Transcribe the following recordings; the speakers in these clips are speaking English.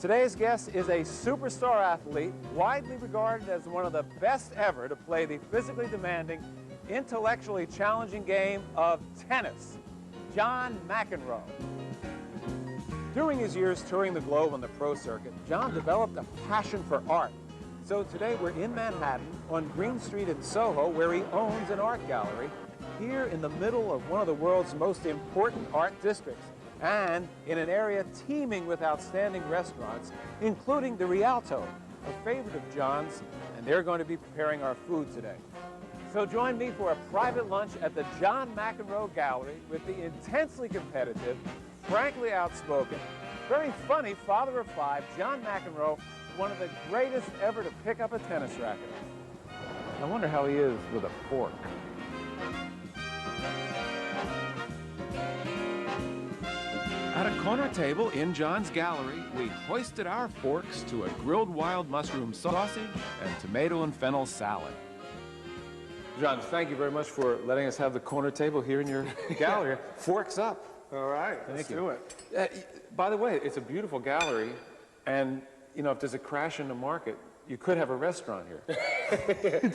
Today's guest is a superstar athlete, widely regarded as one of the best ever to play the physically demanding, intellectually challenging game of tennis, John McEnroe. During his years touring the globe on the pro circuit, John developed a passion for art. So today we're in Manhattan on Green Street in Soho, where he owns an art gallery, here in the middle of one of the world's most important art districts, and in an area teeming with outstanding restaurants, including the Rialto, a favorite of John's, and they're going to be preparing our food today. So join me for a private lunch at the John McEnroe Gallery with the intensely competitive, frankly outspoken, very funny father of five, John McEnroe, one of the greatest ever to pick up a tennis racket. I wonder how he is with a fork. At a corner table in John's gallery, we hoisted our forks to a grilled wild mushroom sausage and tomato and fennel salad. John, thank you very much for letting us have the corner table here in your gallery. Forks up. All right, let's do it. By the way, it's a beautiful gallery, and you know, if there's a crash in the market, you could have a restaurant here.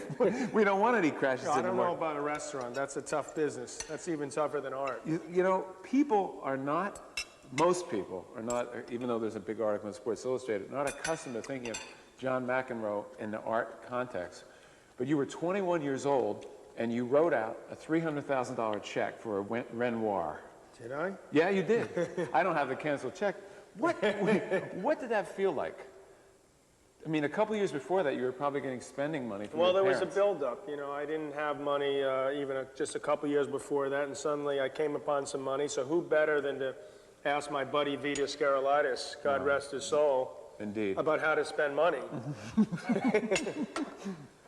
We don't want any crashes in the market. I don't know about a restaurant. That's a tough business. That's even tougher than art. You know, most people are not, even though there's a big article in Sports Illustrated, not accustomed to thinking of John McEnroe in the art context. But you were 21 years old, and you wrote out a $300,000 check for a Renoir. Did I? Yeah, you did. I don't have the canceled check. What did that feel like? I mean, a couple years before that, you were probably getting spending money from your parents. Well, there was a buildup. You know, I didn't have money even just a couple years before that, and suddenly I came upon some money. So who better than to ask my buddy Vita Scarolitis, God rest his soul, indeed, about how to spend money.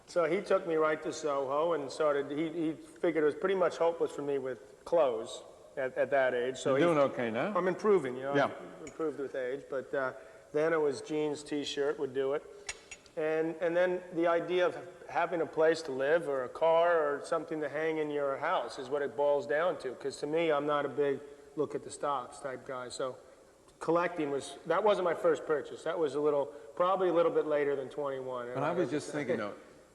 So he took me right to Soho and started, he figured it was pretty much hopeless for me with clothes at that age. So you're doing okay now? I'm improving, you know, yeah. I've improved with age, but then it was jeans, t-shirt would do it. And then the idea of having a place to live or a car or something to hang in your house is what it boils down to. Because to me, I'm not a big look at the stocks type guy. So collecting that wasn't my first purchase. That was probably a little bit later than 21. And I was just thinking, though,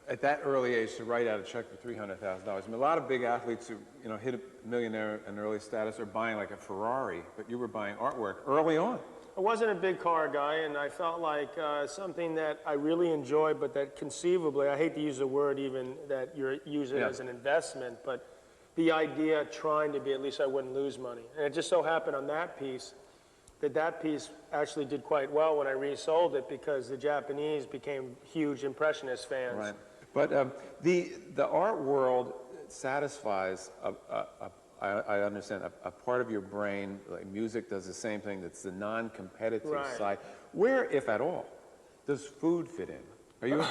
at that early age to write out a check for $300,000. I mean, a lot of big athletes who, you know, hit a millionaire in early status are buying like a Ferrari, but you were buying artwork early on. I wasn't a big car guy, and I felt like something that I really enjoyed, but that conceivably, I hate to use the word even that you're using as an investment, but the idea of trying to be, at least I wouldn't lose money. And it just so happened on that piece actually did quite well when I resold it because the Japanese became huge Impressionist fans. Right. But the art world satisfies, I understand, a part of your brain, like music does the same thing, that's the non-competitive side. Where, if at all, does food fit in? Are you,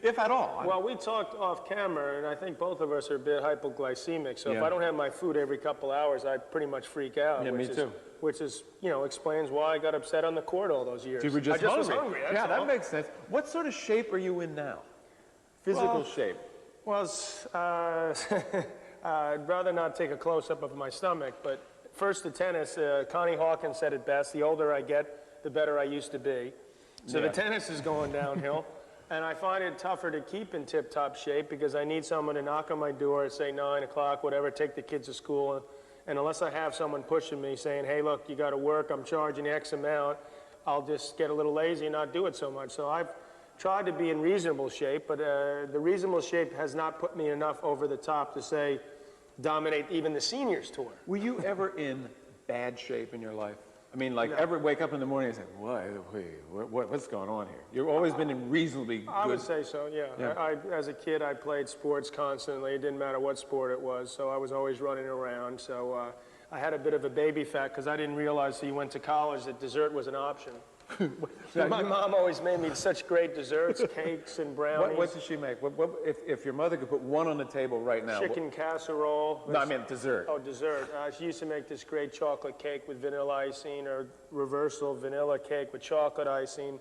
if at all? Well, we talked off camera, and I think both of us are a bit hypoglycemic, so if I don't have my food every couple hours, I pretty much freak out. Yeah, me too. Which is, you know, explains why I got upset on the court all those years. You were just was hungry. Yeah, that makes sense. What sort of shape are you in now? Physical shape? Well, I'd rather not take a close-up of my stomach, but first the tennis, Connie Hawkins said it best, the older I get, the better I used to be. So the tennis is going downhill, and I find it tougher to keep in tip-top shape because I need someone to knock on my door at, say, 9 o'clock, whatever, take the kids to school, and unless I have someone pushing me saying, hey, look, you got to work, I'm charging X amount, I'll just get a little lazy and not do it so much. So I've tried to be in reasonable shape, but the reasonable shape has not put me enough over the top to say dominate even the seniors tour. Were you ever in bad shape in your life? I mean, like, ever wake up in the morning and say, what's going on here? You've always been in reasonably good... I would say so, yeah. As a kid, I played sports constantly. It didn't matter what sport it was, so I was always running around. So I had a bit of a baby fat because I didn't realize till you went to college that dessert was an option. My mom always made me such great desserts, cakes and brownies. What did she make? If your mother could put one on the table right now. Chicken casserole. No, I mean dessert. Oh, dessert. She used to make this great chocolate cake with vanilla icing, or reversal vanilla cake with chocolate icing.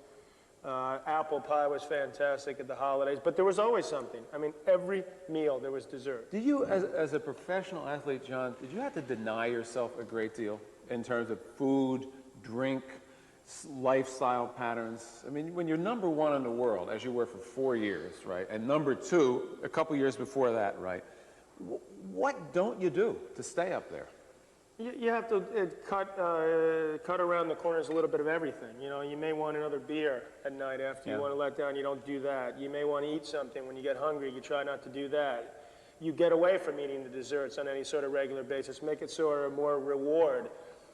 Apple pie was fantastic at the holidays, but there was always something. I mean, every meal there was dessert. Did you, as a professional athlete, John, did you have to deny yourself a great deal in terms of food, drink, lifestyle patterns? I mean, when you're #1 in the world, as you were for 4 years, right, and #2 a couple years before that, right, what don't you do to stay up there? You have to cut around the corners a little bit of everything. You know, you may want another beer at night after you want to let down. You don't do that. You may want to eat something. When you get hungry, you try not to do that. You get away from eating the desserts on any sort of regular basis. Make it sort of more reward.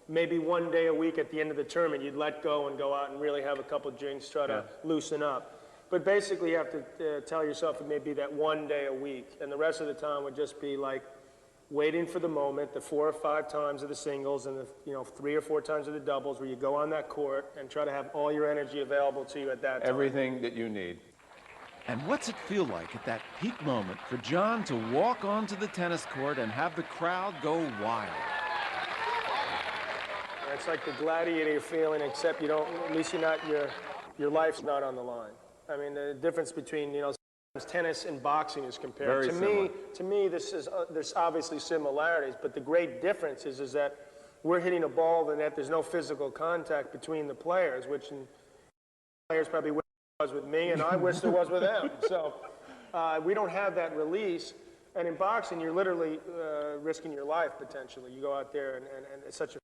Maybe one day a week at the end of the tournament, you'd let go and go out and really have a couple drinks, try to loosen up. But basically, you have to tell yourself it may be that one day a week, and the rest of the time would just be like waiting for the moment, the 4 or 5 times of the singles and the 3 or 4 times of the doubles, where you go on that court and try to have all your energy available to you at that time. Everything that you need. And what's it feel like at that peak moment for John to walk onto the tennis court and have the crowd go wild? It's like the gladiator feeling, except you don't, at least you're not, your life's not on the line. I mean, the difference between, tennis and boxing is compared. To me, there's obviously similarities, but the great difference is that we're hitting a ball in the net. There's no physical contact between the players, which players probably wish there was with me, and I wish there was with them. So we don't have that release. And in boxing, you're literally risking your life potentially. You go out there, and it's such a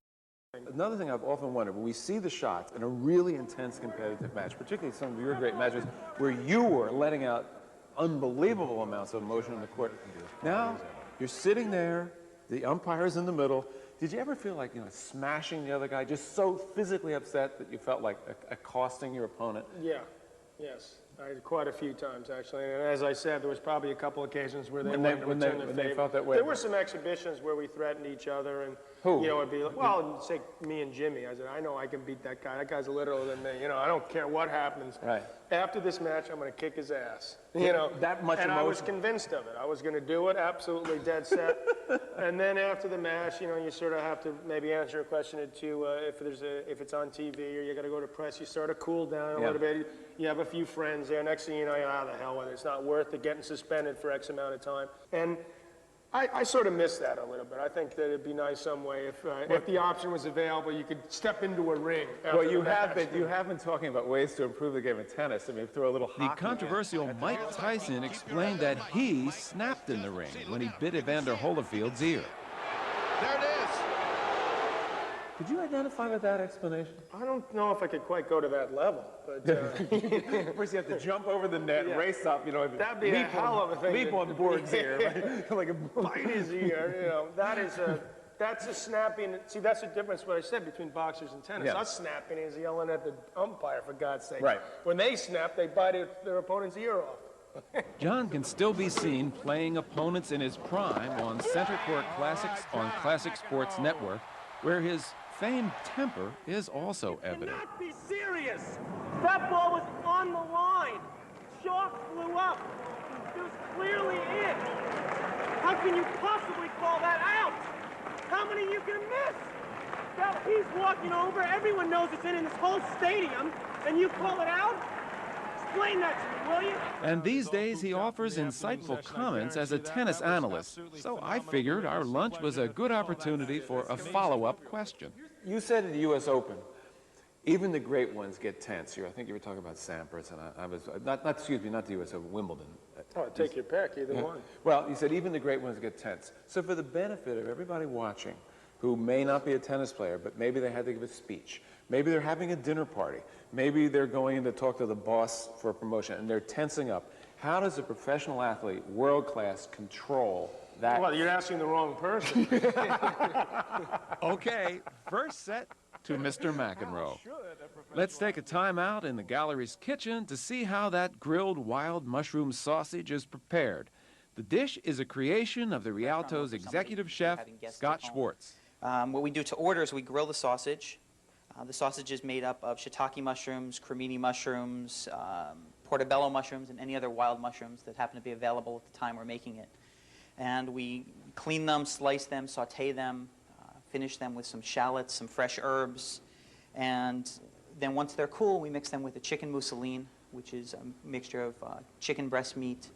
Another thing I've often wondered, when we see the shots in a really intense competitive match, particularly some of your great matches where you were letting out unbelievable amounts of emotion on the court. Now, you're sitting there, the umpire's in the middle. Did you ever feel like, smashing the other guy, just so physically upset that you felt like accosting your opponent? Yeah, yes. Quite a few times, actually. And as I said, there was probably a couple occasions where they wanted to return the favor. They felt that way. There were some exhibitions where we threatened each other, and it'd be like, well, say me and Jimmy. I said, I know I can beat that guy. That guy's littler than me. I don't care what happens. Right. After this match, I'm going to kick his ass. That much and emotion. I was convinced of it. I was going to do it, absolutely dead set. And then after the match, you sort of have to maybe answer a question or two. If it's on TV or you got to go to press, you sort of cool down a little bit. You have a few friends there. Next thing you know, the hell with it. It's not worth it getting suspended for X amount of time. And I sort of miss that a little bit. I think that it'd be nice some way if the option was available, you could step into a ring. Well, you have been talking about ways to improve the game of tennis. I mean, throw a little hockey. The controversial Mike Tyson explained that he snapped in the ring when he bit Evander Holyfield's ear. There it is. Did you identify with that explanation? I don't know if I could quite go to that level, but first you have to jump over the net, race up, that'd be a hell of a thing. Leap on board's ear, like a bite his ear. That's a snapping. See, that's the difference. What I said between boxers and tennis. Us snapping is yelling at the umpire, for God's sake. Right. When they snap, they bite their opponent's ear off. John can still be seen playing opponents in his prime on Center Court Classics on Classic Sports Network, where his famed temper is also evident. You cannot be serious. That ball was on the line. Chalk flew up. It was clearly in. How can you possibly call that out? How many you can miss? Now he's walking over. Everyone knows it's in this whole stadium, and you call it out? Explain that to me, will you? And these days he offers insightful comments as a tennis analyst. So I figured our lunch was a good opportunity for a follow-up question. You said at the U.S. Open, even the great ones get tense. I think you were talking about Sampras, and I was not the U.S. Open, Wimbledon. Take your pick, either one. Well, you said even the great ones get tense. So for the benefit of everybody watching, who may not be a tennis player, but maybe they had to give a speech, maybe they're having a dinner party, maybe they're going in to talk to the boss for a promotion, and they're tensing up. How does a professional athlete, world class, control that? Well, you're asking the wrong person. Okay, first set to Mr. McEnroe. Let's take a time out in the gallery's kitchen to see how that grilled wild mushroom sausage is prepared. The dish is a creation of the Rialto's executive chef, Scott Schwartz. What we do to order is we grill the sausage. The sausage is made up of shiitake mushrooms, cremini mushrooms, portobello mushrooms, and any other wild mushrooms that happen to be available at the time we're making it. And we clean them, slice them, saute them, finish them with some shallots, some fresh herbs, and then once they're cool, we mix them with a chicken mousseline, which is a mixture of chicken breast meat,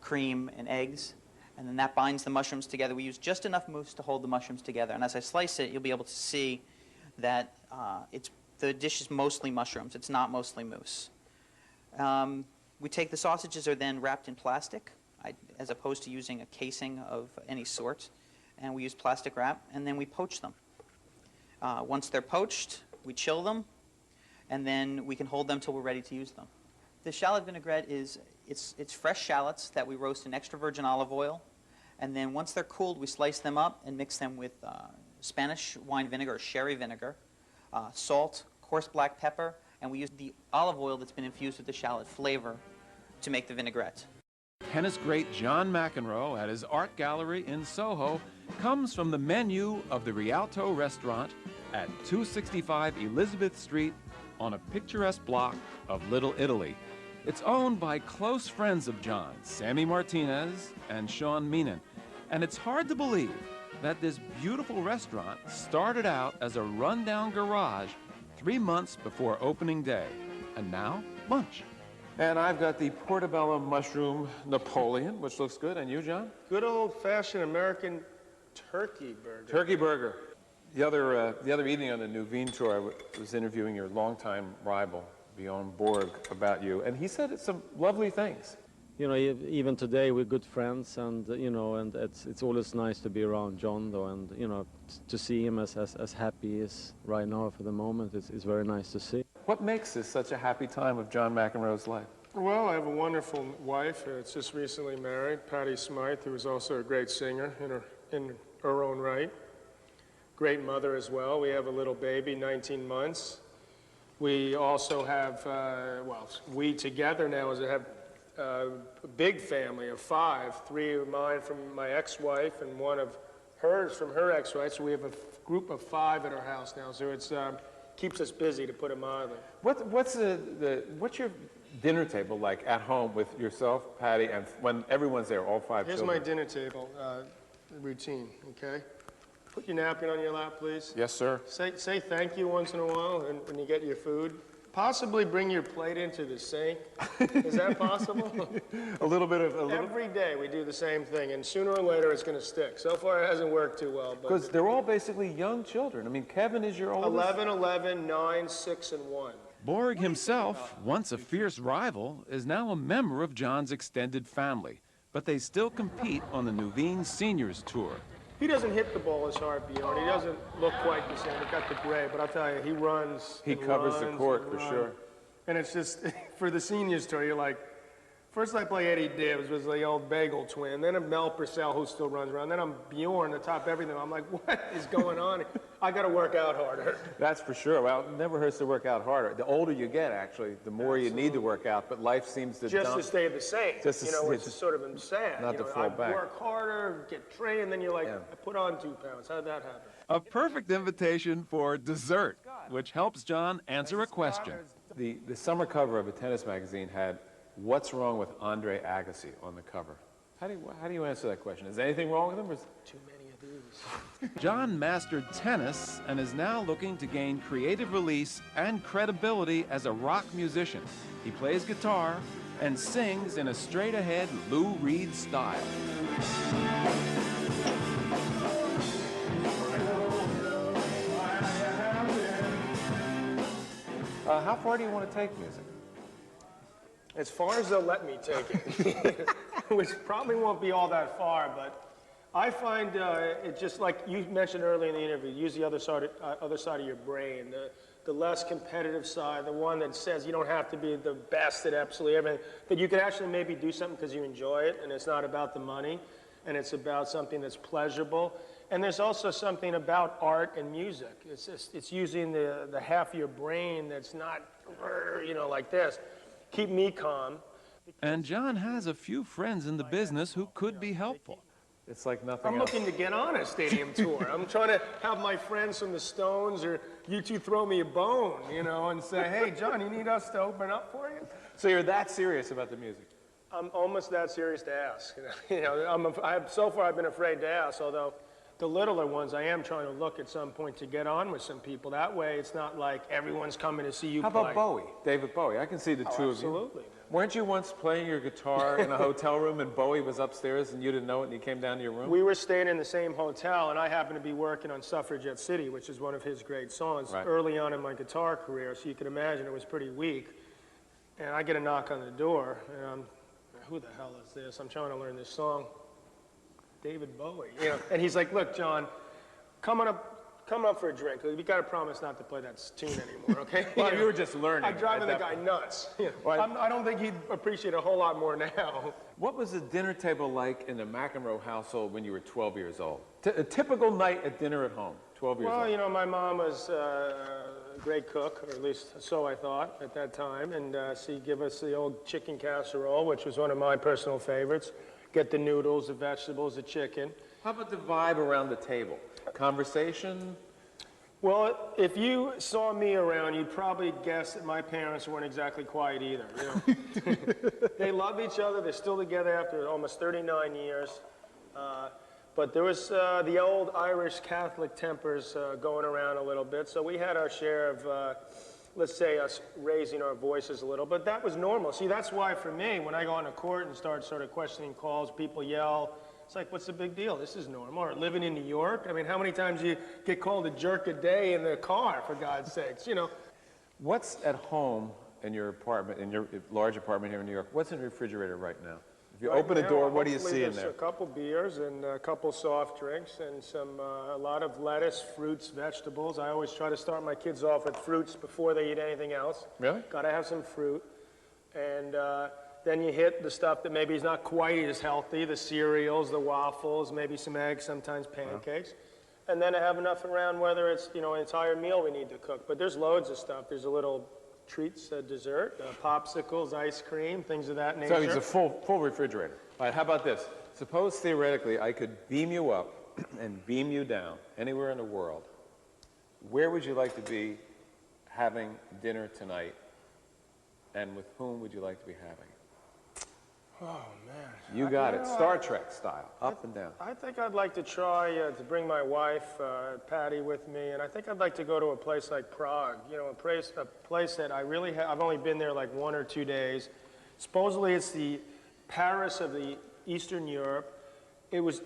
cream, and eggs. And then that binds the mushrooms together. We use just enough mousse to hold the mushrooms together. And as I slice it, you'll be able to see that it's The dish is mostly mushrooms. It's not mostly mousse. We take the sausages are then wrapped in plastic, as opposed to using a casing of any sort. And we use plastic wrap, and then we poach them. Once they're poached, we chill them, and then we can hold them till we're ready to use them. The shallot vinaigrette it's fresh shallots that we roast in extra virgin olive oil, and then once they're cooled, we slice them up and mix them with Spanish wine vinegar or sherry vinegar, salt, coarse black pepper, and we use the olive oil that's been infused with the shallot flavor to make the vinaigrette. Tennis great John McEnroe at his art gallery in Soho comes from the menu of the Rialto restaurant at 265 Elizabeth Street on a picturesque block of Little Italy. It's owned by close friends of John, Sammy Martinez and Sean Meenan. And it's hard to believe that this beautiful restaurant started out as a rundown garage 3 months before opening day. And now, lunch. And I've got the portobello mushroom Napoleon, which looks good. And you, John? Good old-fashioned American turkey burger. Turkey burger. The other evening on the Nouvine tour, I was interviewing your longtime rival, Bjorn Borg, about you, and he said some lovely things. You know, even today we're good friends, and you know, and it's always nice to be around John, though, and you know, to see him as happy as right now for the moment is very nice to see. What makes this such a happy time of John McEnroe's life? Well, I have a wonderful wife. It's just recently married, Patty Smythe, who is also a great singer in her own right. Great mother as well. We have a little baby, 19 months. We also have, we together now have a big family of 5, 3 of mine from my ex-wife and 1 of hers from her ex-wife. So we have a group of 5 at our house now. So it's keeps us busy, to put it mildly. What's your dinner table like at home with yourself, Patty, and when everyone's there, all 5 Here's children? my dinner table routine, okay? Put your napkin on your lap, please. Yes, sir. Say thank you once in a while when you get your food. Possibly bring your plate into the sink. Is that possible? Every Every day we do the same thing, and sooner or later it's going to stick. So far it hasn't worked too well. Because they're all basically young children. I mean, Kevin is your oldest. 11, 9, 6, and 1. Borg himself, once a fierce rival, is now a member of John's extended family, but they still compete on the Nouvine Seniors Tour. He doesn't hit the ball as hard, Bjorn. He doesn't look quite the same. He's got the gray, but I'll tell you, he runs. He covers the court for sure. And it's just, for the seniors tour, you're like, first I play Eddie Dibbs, was the old Bagel twin. Then I'm Mel Purcell, who still runs around. Then I'm Bjorn to top everything. I'm like, what is going on? I got to work out harder. That's for sure. Well, it never hurts to work out harder. The older you get, actually, the more you need to work out. But life seems to just to stay the same. Just to which is sort of sad. Not to fall back. I work harder, get trained, and then you're like, I put on 2 pounds. How'd that happen? A perfect invitation for dessert, which helps John answer a question. The summer cover of a tennis magazine had "What's wrong with Andre Agassi" on the cover. How do you answer that question? Is there anything wrong with him? Or is... Too many of these. John mastered tennis and is now looking to gain creative release and credibility as a rock musician. He plays guitar and sings in a straight-ahead Lou Reed style. How far do you want to take music? As far as they'll let me take it, which probably won't be all that far, but I find it just like you mentioned earlier in the interview, use the other side of your brain, the less competitive side, the one that says you don't have to be the best at absolutely everything, that you can actually maybe do something because you enjoy it, and it's not about the money, and it's about something that's pleasurable. And there's also something about art and music. It's using the half of your brain that's not, like this. Keep me calm. And John has a few friends in the business who could be helpful. It's like nothing I'm else. looking to get on a stadium tour. I'm trying to have my friends from the Stones or you two throw me a bone, and say, hey, John, you need us to open up for you? So you're that serious about the music? I'm almost that serious to ask. So far I've been afraid to ask, although the littler ones, I am trying to look at some point to get on with some people. That way, it's not like everyone's coming to see you How play. about Bowie, David Bowie? I can see the two of you. Absolutely. Weren't you once playing your guitar in a hotel room and Bowie was upstairs and you didn't know it and he came down to your room? We were staying in the same hotel, and I happened to be working on Suffragette City, which is one of his great songs, Right. early on in my guitar career, so you can imagine it was pretty weak. And I get a knock on the door, and I'm, who the hell is this? I'm trying to learn this song. David Bowie, you know. And he's like, look, John, come up for a drink. You got to promise not to play that tune anymore, okay? Well, you were just learning. I'm driving the at that guy point. nuts. Well, I don't think he'd appreciate it a whole lot more now. What was the dinner table like in the McEnroe household when you were 12 years old? A typical night at dinner at home, 12 years Well, old. you know, my mom was a great cook, or at least so I thought at that time, and she'd give us the old chicken casserole, which was one of my personal favorites. Get the noodles, the vegetables, the chicken. How about the vibe around the table? Conversation? Well, if you saw me around, you'd probably guess that my parents weren't exactly quiet either. You know? They love each other. They're still together after almost 39 years. But there was the old Irish Catholic tempers going around a little bit. So we had our share of, let's say, us raising our voices a little. But that was normal. See, that's why for me, when I go on a court and start sort of questioning calls, people yell. It's like, what's the big deal? This is normal. Or living in New York, I mean, how many times do you get called a jerk a day in the car, for God's sakes, you know? What's at home in your apartment, in your large apartment here in New York? What's in the refrigerator right now? If you open a door, what do you see in there? A couple beers and a couple soft drinks and a lot of lettuce, fruits, vegetables. I always try to start my kids off with fruits before they eat anything else. Really? Got to have some fruit. And then you hit the stuff that maybe is not quite as healthy, the cereals, the waffles, maybe some eggs, sometimes pancakes. And then I have enough around whether it's, you know, an entire meal we need to cook. But there's loads of stuff. There's a little treats, dessert, popsicles, ice cream, things of that nature. So it's a full refrigerator. All right, how about this? Suppose theoretically I could beam you up and beam you down anywhere in the world. Where would you like to be having dinner tonight? And with whom would you like to be having? Oh, man. You got it. Star Trek style, up and down. I think I'd like to try to bring my wife, Patty, with me, and I think I'd like to go to a place like Prague. You know, a place that I really I've only been there like 1 or 2 days. Supposedly it's the Paris of the Eastern Europe. It was,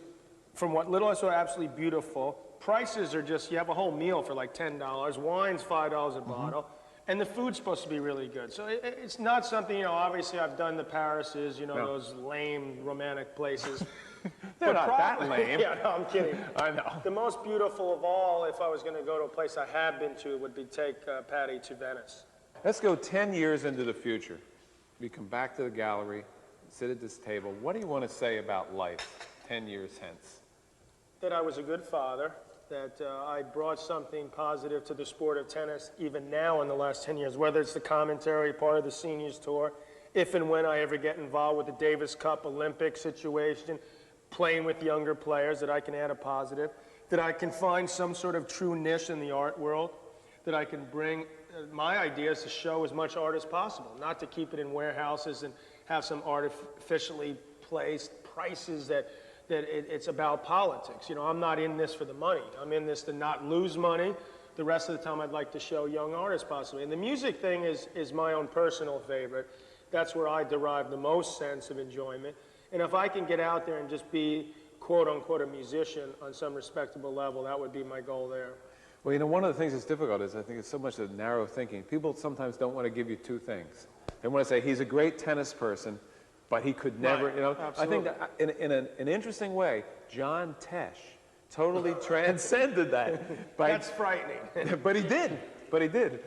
from what little I saw, absolutely beautiful. Prices are just, you have a whole meal for like $10. Wine's $5 a bottle. And the food's supposed to be really good. So it's not something, you know, obviously I've done the Parises, you know, those lame romantic places. They're not that lame. Yeah, no, I'm kidding. I know. The most beautiful of all, if I was going to go to a place I have been to, would be take Patty to Venice. Let's go 10 years into the future. We come back to the gallery, sit at this table. What do you want to say about life 10 years hence? That I was a good father, that I brought something positive to the sport of tennis even now in the last 10 years, whether it's the commentary part of the seniors tour, if and when I ever get involved with the Davis Cup Olympic situation, playing with younger players, that I can add a positive, that I can find some sort of true niche in the art world, that I can bring my ideas to show as much art as possible, not to keep it in warehouses and have some artificially placed prices that it's about politics. You know, I'm not in this for the money. I'm in this to not lose money. The rest of the time I'd like to show young artists possibly. And the music thing is my own personal favorite. That's where I derive the most sense of enjoyment. And if I can get out there and just be, quote unquote, a musician on some respectable level, that would be my goal there. Well, you know, one of the things that's difficult is I think it's so much of narrow thinking. People sometimes don't want to give you two things. They want to say he's a great tennis person, but he could never, you know. Absolutely. I think that in an interesting way, John Tesh totally transcended that. That's frightening. But he did.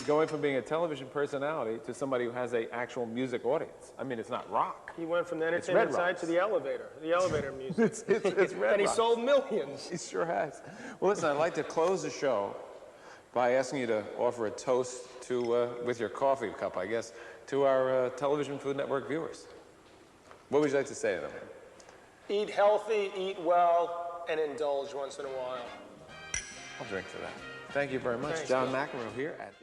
Going from being a television personality to somebody who has an actual music audience. I mean, it's not rock. He went from the entertainment side to the elevator music. It's Red And he Rocks. sold millions. He sure has. Well, listen, I'd like to close the show by asking you to offer a toast to, with your coffee cup, I guess, to our Television Food Network viewers. What would you like to say to them? Eat healthy, eat well, and indulge once in a while. I'll drink to that. Thank you very much. Thanks, John McEnroe here at the